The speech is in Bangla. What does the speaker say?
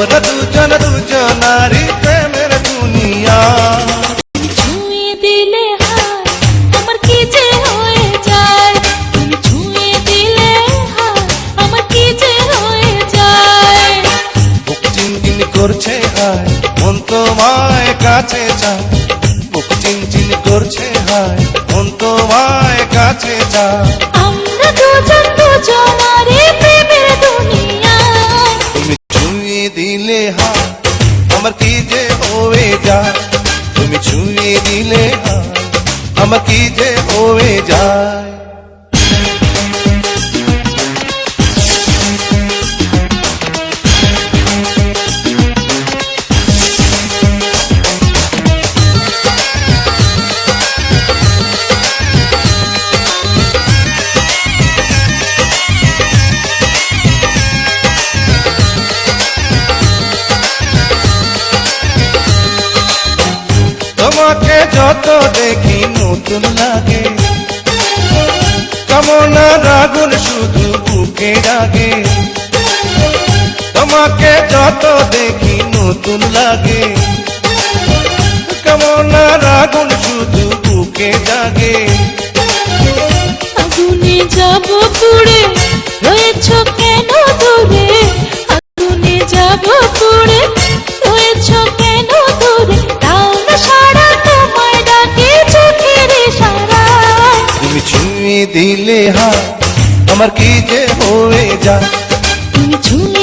আমরা দুজন দুজনারই প্রেমের দুনিয়া। ছুঁয়ে দিলে হাত আমার কি যে হয়ে যায়, তুমি ছুঁয়ে দিলে হাত আমার কি যে হয়ে যায়। বুক চিনচিন করছে হায় মন তোমায় কাছে চায়, বুক চিনচিন করছে হায় মন তোমায় কাছে চায়। আমরা দুজন দুজনারই প্রেমের দুনিয়া। তুমি ছুঁয়ে দিলে হায় আমার কি যে হয়ে যায়, তুমি ছুঁয়ে দিলে হায় আমার কি যে হয়ে যায়। তোমাকে যত দেখি নতুন লাগে, কামনার আগুন শুধু বুকে জাগে। তোমাকে যত দেখি নতুন লাগে, কামনার আগুন শুধু বুকে জাগে। আগুনে যাব পুড়ে রয়েছ কেন দূরে, আগুনে যাব পুড়ে রয়েছ কেন দূরে, তাও না সারা তোমায় ডাকে চোখের ইশারায়। তুমি ছুঁয়ে দিলে হাত আমার কি যে হয়ে যায়, তুমি ছুঁয়ে